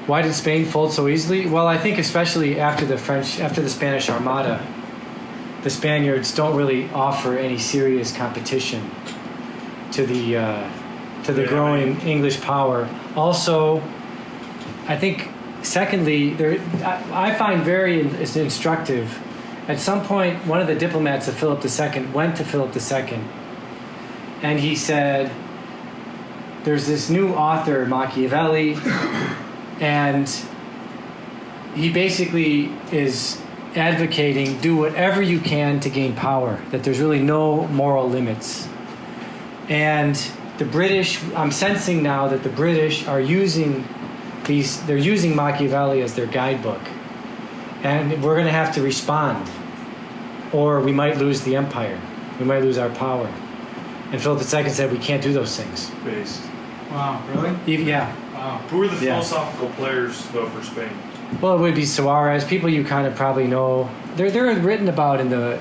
Why did Spain fold so easily? Well, I think especially after the Spanish Armada, the Spaniards don't really offer any serious competition to the growing English power. Also, I think, secondly, I find very instructive. At some point, one of the diplomats of Philip II went to Philip II, and he said, there's this new author, Machiavelli, and he basically is advocating do whatever you can to gain power, that there's really no moral limits. And the British, I'm sensing now that the British are using they're using Machiavelli as their guidebook. And we're going to have to respond, or we might lose the empire. We might lose our power. And Philip II said we can't do those things. Based. Wow, really? Yeah. Wow. Who are the philosophical players, though, for Spain? Well, it would be Suarez, people you kind of probably know. They're written about in the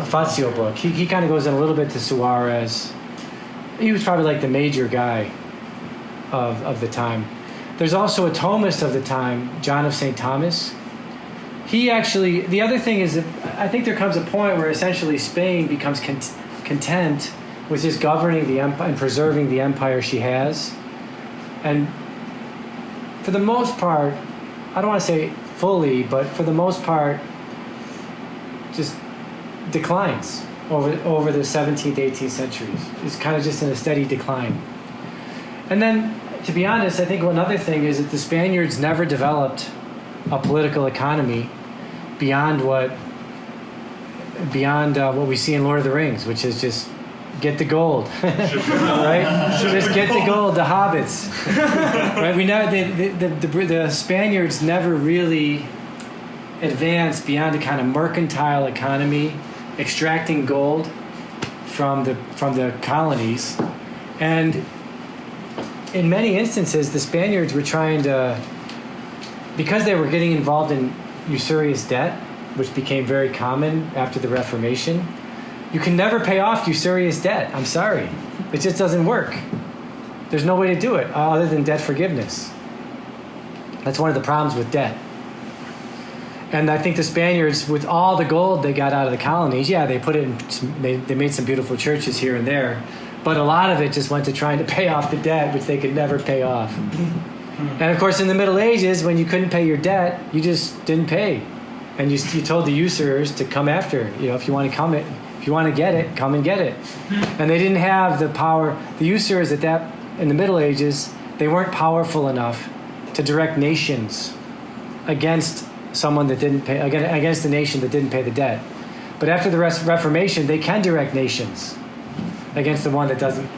Fazio book. He kind of goes in a little bit to Suarez. He was probably like the major guy of the time. There's also a Thomist of the time, John of St. Thomas. He actually, the other thing is that I think there comes a point where essentially Spain becomes content with just governing the empire and preserving the empire she has. And for the most part, I don't want to say fully, but for the most part, just declines over the 17th, 18th centuries. It's kind of just in a steady decline. And then, to be honest, I think another thing is that the Spaniards never developed a political economy beyond what we see in Lord of the Rings, which is just get the gold, right? Just get the gold, the hobbits, right? We know the Spaniards never really advanced beyond a kind of mercantile economy, extracting gold from the colonies, and in many instances, the Spaniards were trying to, because they were getting involved in usurious debt, which became very common after the Reformation. You can never pay off usurious debt. I'm sorry. It just doesn't work. There's no way to do it other than debt forgiveness. That's one of the problems with debt. And I think the Spaniards, with all the gold they got out of the colonies, they put it in, they made some beautiful churches here and there, but a lot of it just went to trying to pay off the debt, which they could never pay off. And of course, in the Middle Ages, when you couldn't pay your debt, you just didn't pay. And you told the usurers to come after, if you want to get it, come and get it. And they didn't have the power. The usurers in the Middle Ages, they weren't powerful enough to direct nations against someone that didn't pay, against the nation that didn't pay the debt. But after the Reformation, they can direct nations against the one that doesn't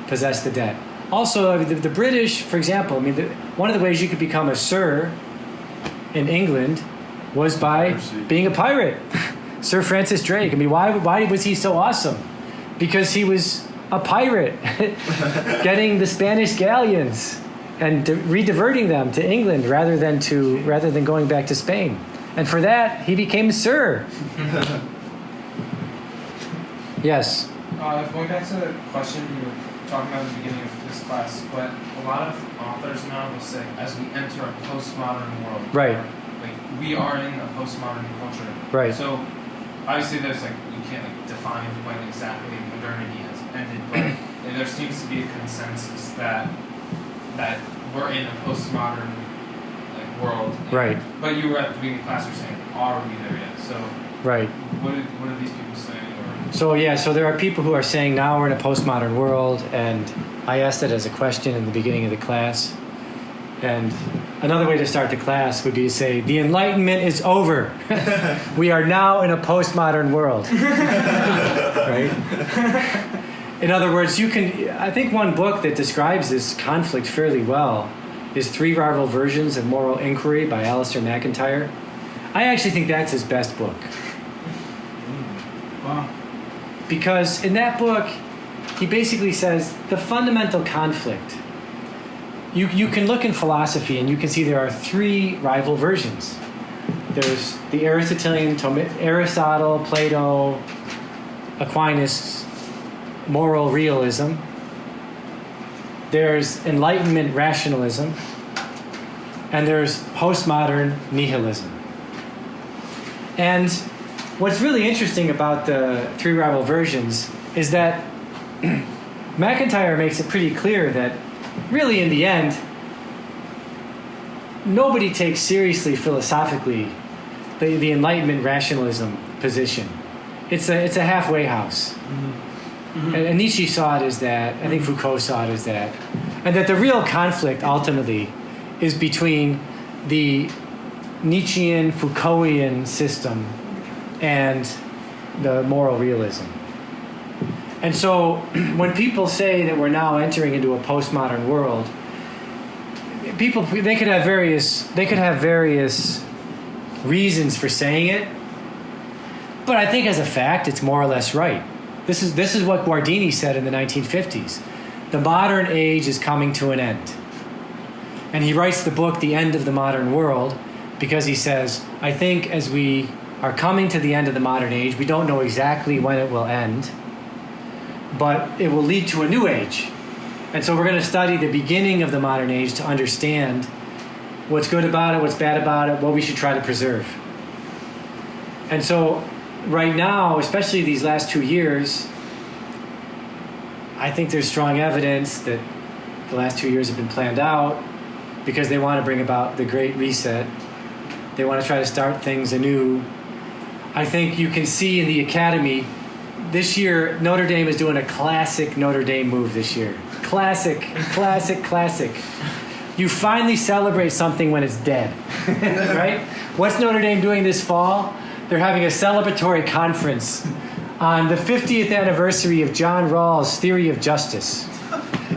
possess the debt. Also, the British, for example, one of the ways you could become a Sir in England was by being a pirate. Sir Francis Drake. Why was he so awesome? Because he was a pirate, getting the Spanish galleons and re-diverting them to England rather than going back to Spain. And for that, he became Sir. Yes. Going back to the question you were talking about at the beginning of this class, but a lot of authors now will say, as we enter a postmodern world, right? We are in a postmodern culture, right? So obviously, there's you can't define when exactly modernity has ended, but there seems to be a consensus that we're in a postmodern world, right? But you were at the beginning of the class, you're saying, are we there yet? So, right. What are these people saying? So there are people who are saying now we're in a postmodern world, and I asked that as a question in the beginning of the class. And another way to start the class would be to say, the Enlightenment is over. We are now in a postmodern world. Right? In other words, I think one book that describes this conflict fairly well is Three Rival Versions of Moral Inquiry by Alistair McIntyre. I actually think that's his best book. Wow. Because in that book, he basically says the fundamental conflict. You can look in philosophy and you can see there are three rival versions. There's the Aristotelian, Aristotle, Plato, Aquinas, moral realism. there's Enlightenment rationalism, and there's postmodern nihilism. And what's really interesting about the three rival versions is that McIntyre makes it pretty clear that really in the end, nobody takes seriously philosophically the Enlightenment rationalism position. It's a halfway house. Mm-hmm. And Nietzsche saw it as that. I think Foucault saw it as that. And that the real conflict ultimately is between the Nietzschean, Foucaultian system and the moral realism. And so when people say that we're now entering into a postmodern world, they could have various reasons for saying it, but I think as a fact it's more or less right. This is what Guardini said in the 1950s. The modern age is coming to an end. And he writes the book The End of the Modern World because he says, I think as we are coming to the end of the modern age, we don't know exactly when it will end, but it will lead to a new age. And so we're going to study the beginning of the modern age to understand what's good about it, what's bad about it, what we should try to preserve. And so right now, especially these last 2 years, I think there's strong evidence that the last 2 years have been planned out because they want to bring about the Great Reset. They want to try to start things anew. I think you can see in the academy, this year, Notre Dame is doing a classic Notre Dame move this year. Classic. You finally celebrate something when it's dead, right? What's Notre Dame doing this fall? They're having a celebratory conference on the 50th anniversary of John Rawls' theory of justice.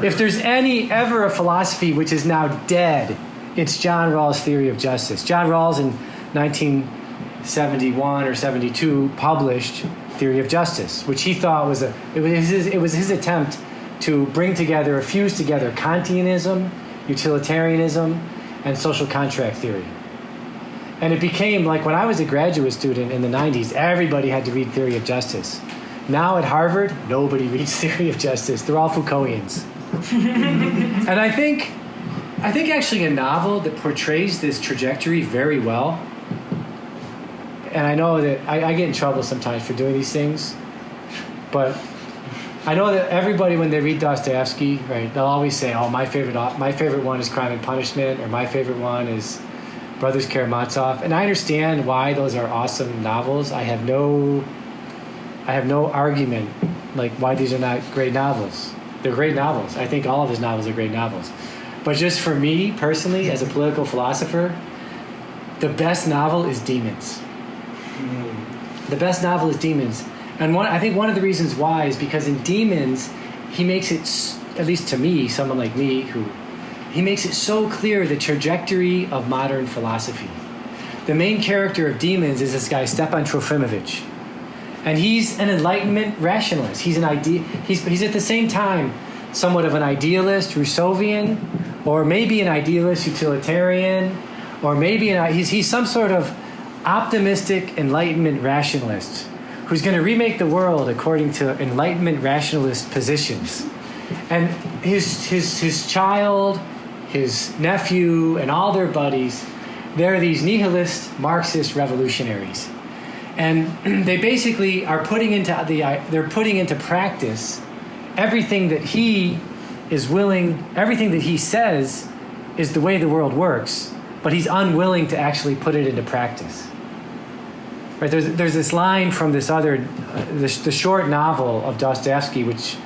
If there's ever a philosophy which is now dead, it's John Rawls' theory of justice. John Rawls in 1971 or 72 published Theory of Justice, which he thought was his attempt to fuse together Kantianism, utilitarianism, and social contract theory. And it became like when I was a graduate student in the 90s, everybody had to read Theory of Justice. Now at Harvard, nobody reads Theory of Justice. They're all Foucaultians. And I think actually a novel that portrays this trajectory very well, and I know that I get in trouble sometimes for doing these things, but I know that everybody, when they read Dostoevsky, right, they'll always say, oh, my favorite one is Crime and Punishment, or my favorite one is Brothers Karamazov. And I understand why those are awesome novels. I have no argument like why these are not great novels. They're great novels. I think all of his novels are great novels. But just for me, personally, as a political philosopher, the best novel is Demons. The best novel is Demons. And I think one of the reasons why is because in Demons, he makes it, at least to me, someone like me, he makes it so clear the trajectory of modern philosophy. The main character of Demons is this guy, Stepan Trofimovich. And he's an Enlightenment rationalist. He's at the same time somewhat of an idealist, Rousseauian, or maybe an idealist, utilitarian, or maybe he's some sort of optimistic Enlightenment rationalist who's going to remake the world according to Enlightenment rationalist positions. And his child, his nephew, and all their buddies, they're these nihilist Marxist revolutionaries. And they basically are putting into practice everything that he says is the way the world works, but he's unwilling to actually put it into practice. Right? There's this line from this other, the short novel of Dostoevsky, which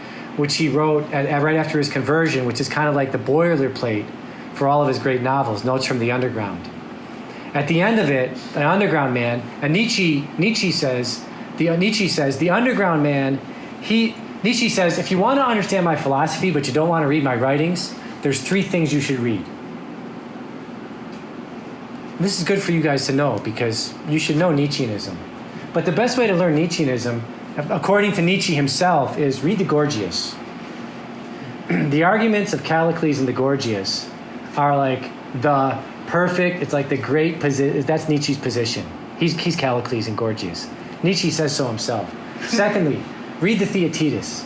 he wrote right after his conversion, which is kind of like the boilerplate for all of his great novels, Notes from the Underground. At the end of it, an underground man, and Nietzsche says, the underground man, Nietzsche says, if you want to understand my philosophy, but you don't want to read my writings, there's 3 things you should read. And this is good for you guys to know, because you should know Nietzscheanism. But the best way to learn Nietzscheanism, according to Nietzsche himself, is read the Gorgias. The arguments of Callicles and the Gorgias are like the perfect, it's like the great position. That's Nietzsche's position. He's Callicles and Gorgias. Nietzsche says so himself. Secondly, read the Theaetetus.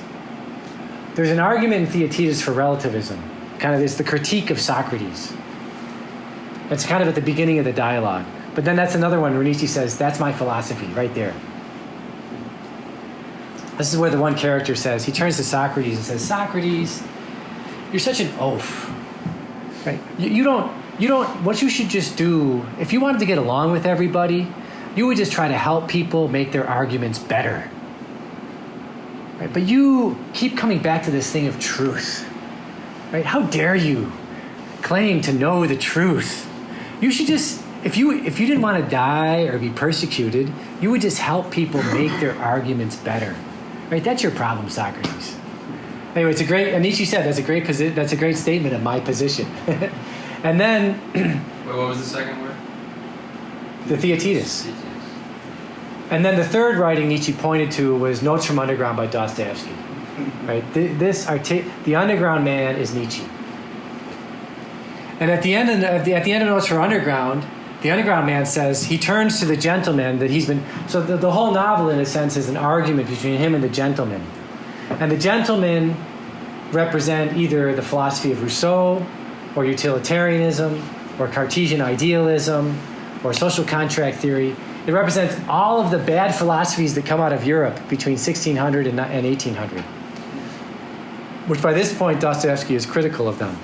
There's an argument in Theaetetus for relativism. Kind of, it's the critique of Socrates. It's kind of at the beginning of the dialogue. But then that's another one where Nietzsche says, that's my philosophy, right there. This is where the one character says, he turns to Socrates and says, Socrates, you're such an oaf. Right? You don't, what you should just do, if you wanted to get along with everybody, you would just try to help people make their arguments better. Right? But you keep coming back to this thing of truth. Right? How dare you claim to know the truth? You should just, if you didn't want to die or be persecuted, you would just help people make their arguments better. Right? That's your problem, Socrates. Anyway, it's a great, and Nietzsche said that's a great statement of my position. And then Wait, what was the second word? the Theaetetus. And then the third writing Nietzsche pointed to was Notes from Underground by Dostoevsky. Right? The underground man is Nietzsche. And at the end of Notes from Underground, the underground man says he turns to the gentleman that he's been. So the whole novel, in a sense, is an argument between him and the gentleman. And the gentlemen represent either the philosophy of Rousseau, or utilitarianism, or Cartesian idealism, or social contract theory. It represents all of the bad philosophies that come out of Europe between 1600 and 1800, which by this point Dostoevsky is critical of them.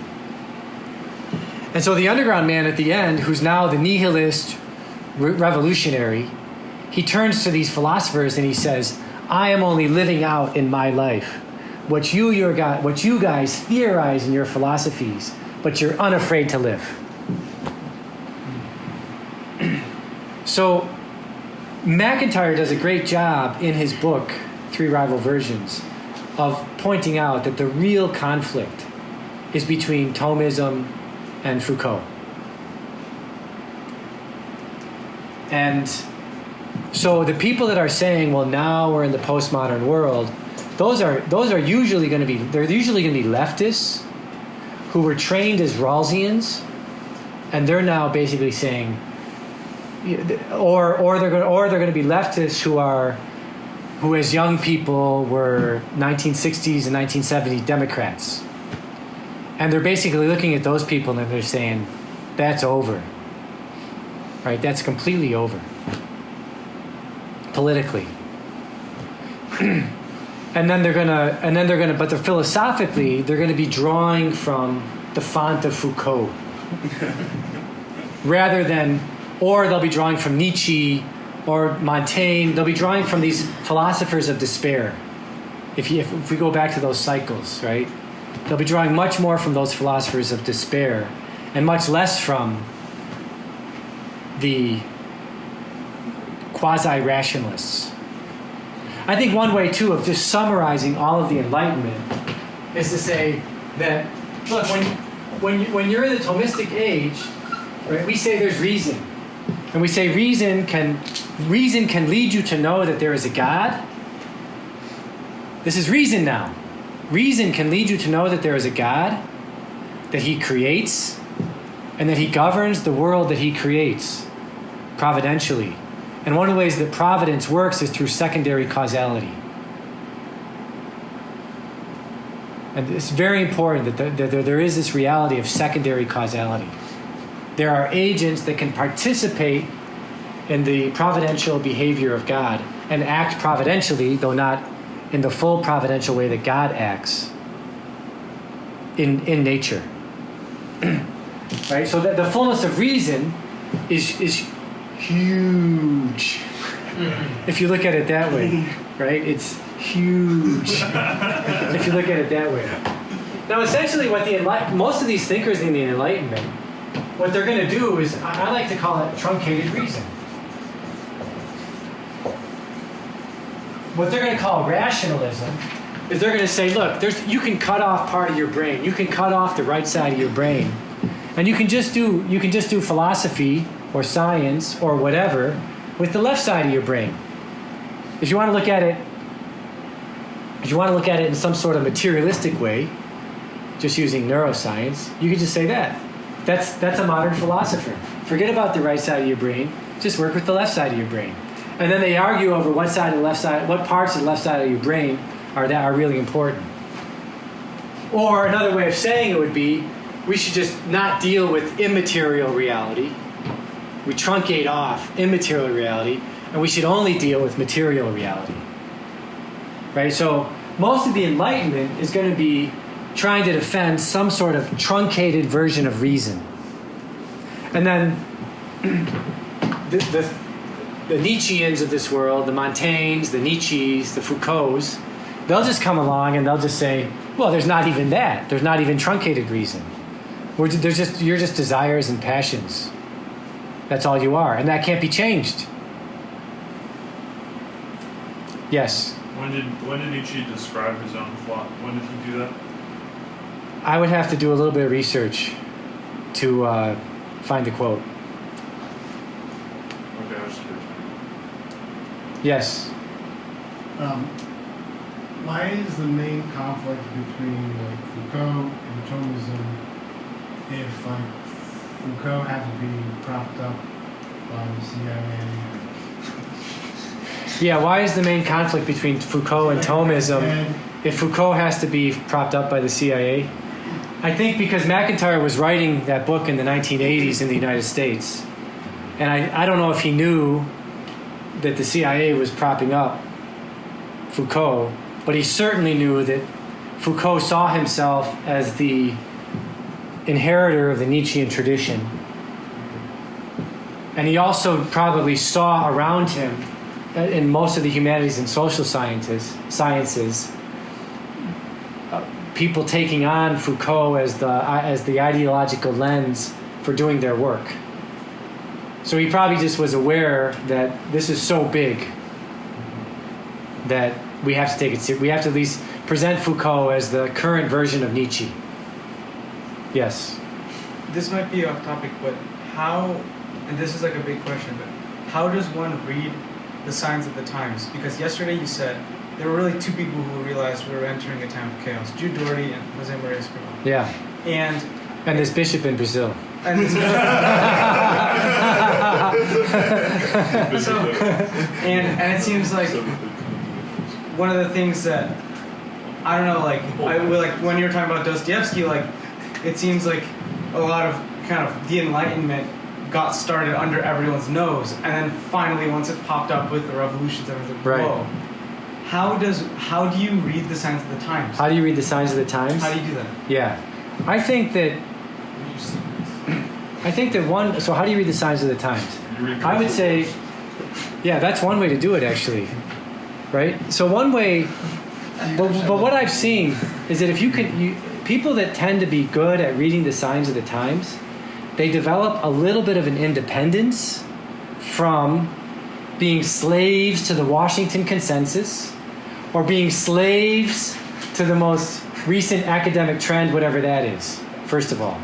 And so the underground man at the end, who's now the nihilist revolutionary, he turns to these philosophers and he says, I am only living out in my life what you guys theorize in your philosophies, but you're unafraid to live. So MacIntyre does a great job in his book, Three Rival Versions, of pointing out that the real conflict is between Tomism and Foucault. And so the people that are saying, well, now we're in the postmodern world, those are usually going to be leftists who were trained as Rawlsians, and they're now basically saying, or they're going to be leftists who as young people were 1960s and 1970s Democrats. And they're basically looking at those people and they're saying, that's over. Right? That's completely over. Politically. But philosophically, they're going to be drawing from the font of Foucault. Or they'll be drawing from Nietzsche or Montaigne. They'll be drawing from these philosophers of despair. If we go back to those cycles, right? They'll be drawing much more from those philosophers of despair and much less from the quasi-rationalists. I think one way, too, of just summarizing all of the Enlightenment is to say that, look, when you're in the Thomistic age, right, we say there's reason. And we say reason can lead you to know that there is a God. This is reason now. Reason can lead you to know that there is a God, that he creates, and that he governs the world that he creates providentially. And one of the ways that providence works is through secondary causality. And it's very important that there is this reality of secondary causality. There are agents that can participate in the providential behavior of God and act providentially, though not in the full providential way that God acts in nature. Right? So that the fullness of reason is huge. If you look at it that way, right? It's huge. If you look at it that way. Now, essentially, what most of these thinkers in the Enlightenment, what they're going to do is, I like to call it truncated reason. What they're going to call rationalism is they're going to say, look, you can cut off part of your brain. You can cut off the right side of your brain. And you can just do philosophy or science or whatever with the left side of your brain. If you want to look at it in some sort of materialistic way, just using neuroscience, you could just say that. That's a modern philosopher. Forget about the right side of your brain. Just work with the left side of your brain. And then they argue over what parts of the left side of your brain are really important. Or another way of saying it would be, we should just not deal with immaterial reality. We truncate off immaterial reality, and we should only deal with material reality. Right? So most of the Enlightenment is going to be trying to defend some sort of truncated version of reason. And then the Nietzscheans of this world, the Montaignes, the Nietzsches, the Foucaults, they'll just come along and they'll just say, well, there's not even that. There's not even truncated reason. You're just desires and passions. That's all you are. And that can't be changed. Yes? When did Nietzsche describe his own thought? When did he do that? I would have to do a little bit of research to find the quote. Okay, I was curious. Yes? Why is the main conflict between Foucault and Tomism if Foucault had to be propped up by the CIA? Yeah, why is the main conflict between Foucault and Thomism if Foucault has to be propped up by the CIA? I think because McIntyre was writing that book in the 1980s in the United States. And I don't know if he knew that the CIA was propping up Foucault, but he certainly knew that Foucault saw himself as the inheritor of the Nietzschean tradition. And he also probably saw around him, in most of the humanities and social sciences, people taking on Foucault as the ideological lens for doing their work. So he probably just was aware that this is so big that we have to take it seriously. We have to at least present Foucault as the current version of Nietzsche. Yes? This might be off topic, but how, and this is like a big question, but how does one read the signs of the times? Because yesterday you said there were really two people who realized we were entering a time of chaos: Jude Doherty and Jose Maria Escrivá. Yeah. And this bishop in Brazil. And this, and it seems like one of the things that I don't know, like when you're talking about Dostoevsky, like it seems like a lot of kind of the Enlightenment got started under everyone's nose, and then finally once it popped up with the revolutions, everyone's like, whoa. Right. How do you read the signs of the times? How do you read the signs of the times? How do you do that? Yeah. I think that one, so how do you read the signs of the times? I would say, yeah, that's one way to do it actually, right? So one way, but what I've seen is that if people that tend to be good at reading the signs of the times, they develop a little bit of an independence from being slaves to the Washington Consensus or being slaves to the most recent academic trend, whatever that is, first of all.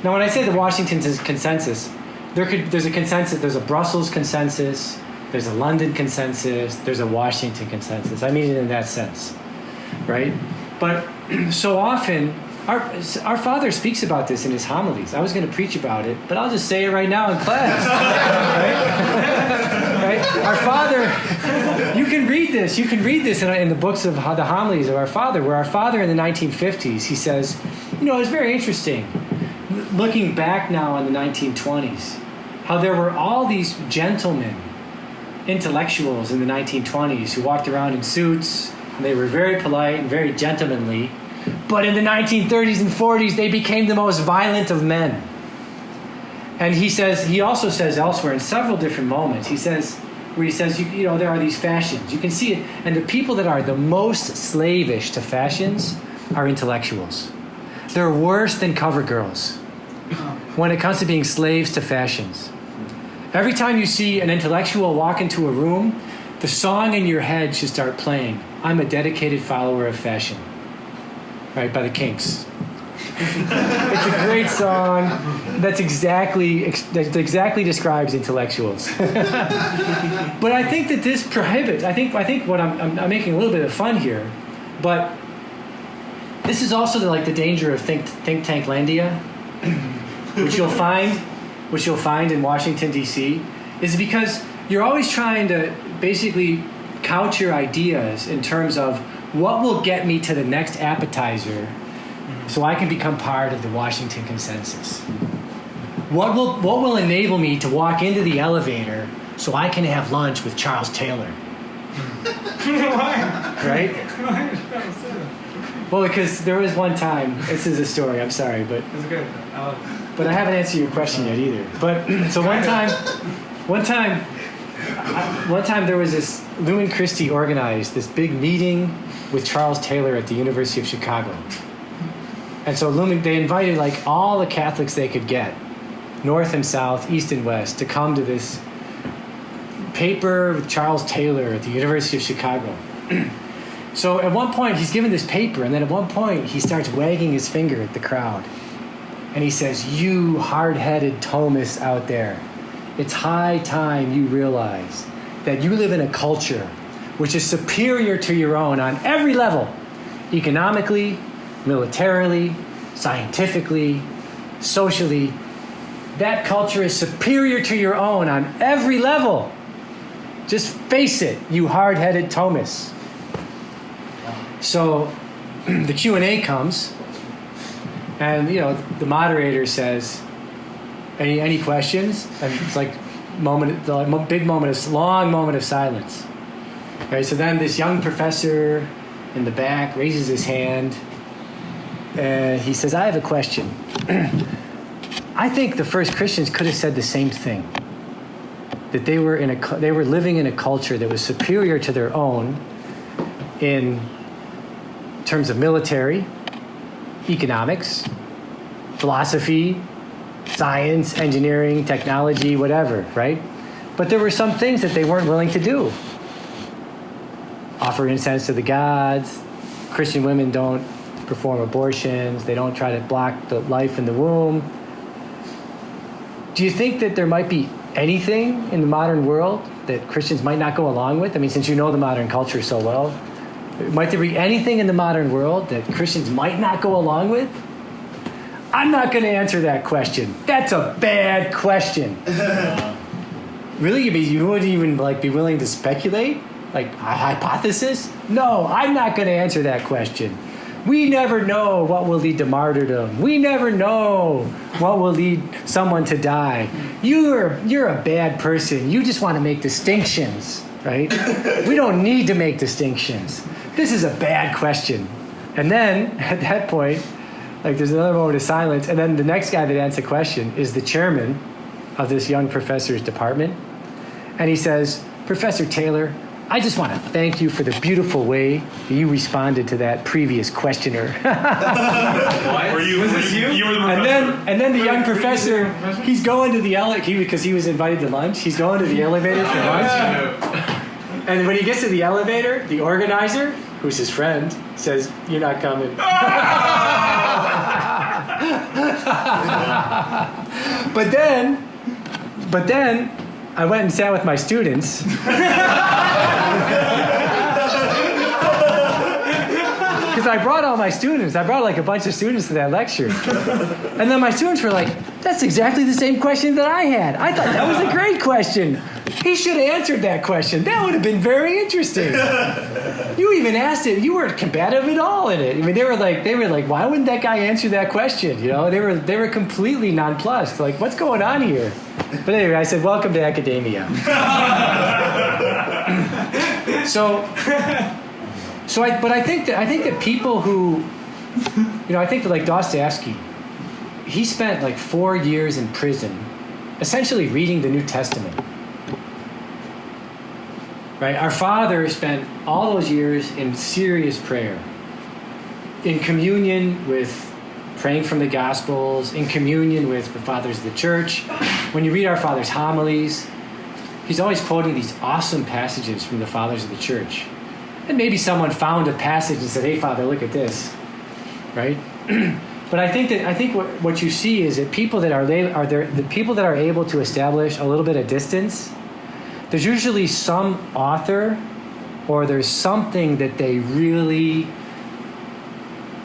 Now, when I say the Washington Consensus, there's a consensus, there's a Brussels consensus, there's a London consensus, there's a Washington consensus. I mean it in that sense, right? But so often, our Father speaks about this in his homilies. I was going to preach about it, but I'll just say it right now in class, right? Our Father, you can read this. You can read this in the books of the homilies of our Father, where our Father in the 1950s, he says, it's very interesting. Looking back now on the 1920s, how there were all these gentlemen, intellectuals in the 1920s who walked around in suits, and they were very polite and very gentlemanly, but in the 1930s and 40s, they became the most violent of men. And he also says elsewhere in several different moments, he says, there are these fashions. You can see it. And the people that are the most slavish to fashions are intellectuals. They're worse than cover girls when it comes to being slaves to fashions. Every time you see an intellectual walk into a room, the song in your head should start playing, "I'm a dedicated follower of fashion," right, by the Kinks. It's a great song. That exactly describes intellectuals. But I think that this prohibits. I think what I'm making a little bit of fun here, but this is also the danger of think tank landia, which you'll find in Washington D.C. is because you're always trying to basically couch your ideas in terms of what will get me to the next appetizer so I can become part of the Washington Consensus? What will enable me to walk into the elevator so I can have lunch with Charles Taylor? Right? Well, because there was one time, this is a story, I'm sorry, but It's good. but I haven't answered your question yet either. But so one time there was this, Lumen Christi organized this big meeting with Charles Taylor at the University of Chicago. And so they invited like all the Catholics they could get, north and south, east and west, to come to this paper with Charles Taylor at the University of Chicago. So at one point he's given this paper, and then at one point he starts wagging his finger at the crowd. And he says, "You hard-headed Thomists out there, it's high time you realize that you live in a culture which is superior to your own on every level, economically, militarily, scientifically, socially. That culture is superior to your own on every level. Just face it, you hard-headed Thomists." So the Q&A comes, and the moderator says, any questions? And it's like long moment of silence. Okay, so then this young professor in the back raises his hand, and he says, "I have a question. I think the first Christians could have said the same thing, that they were living in a culture that was superior to their own in terms of military, economics, philosophy, science, engineering, technology, whatever, right? But there were some things that they weren't willing to do. Offer incense to the gods. Christian women don't perform abortions. They don't try to block the life in the womb. Do you think that there might be anything in the modern world that Christians might not go along with? I mean, since you know the modern culture so well, might there be anything in the modern world that Christians might not go along with? I'm not going to answer that question. That's a bad question. Really? You wouldn't even be willing to speculate? Like a hypothesis? No, I'm not going to answer that question. We never know what will lead to martyrdom. We never know what will lead someone to die. You're a bad person. You just want to make distinctions, right? We don't need to make distinctions. This is a bad question. And then, at that point, there's another moment of silence, and then the next guy that answers the question is the chairman of this young professor's department. And he says, "Professor Taylor, I just want to thank you for the beautiful way that you responded to that previous questioner." Was this you? You were the professor. And then the young professor, he's going to the elevator, because he was invited to lunch, he's going to the elevator for lunch. And when he gets to the elevator, the organizer, who's his friend, says, "You're not coming." But then I went and sat with my students. Because I brought all my students. I brought a bunch of students to that lecture. And then my students were like, "That's exactly the same question that I had. I thought that was a great question. He should have answered that question. That would have been very interesting. You even asked it. You weren't combative at all in it." I mean, they were like, "Why wouldn't that guy answer that question?" They were completely nonplussed. Like, what's going on here? But anyway, I said, "Welcome to academia." But I think that people who, I think that like Dostoevsky, he spent 4 years in prison, essentially reading the New Testament. Right? Our father spent all those years in serious prayer, in communion with praying from the Gospels, in communion with the fathers of the church. When you read our father's homilies, he's always quoting these awesome passages from the fathers of the church. And maybe someone found a passage and said, "Hey, Father, look at this," right? But I think what you see is that people that the people that are able to establish a little bit of distance, there's usually some author or there's something that they really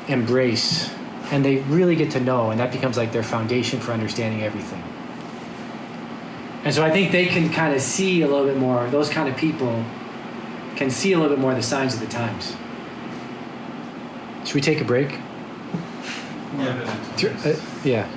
embrace and they really get to know, and that becomes their foundation for understanding everything. And so I think they can kind of see a little bit more, those kind of people can see a little bit more of the signs of the times. Should we take a break? Yeah. Yeah.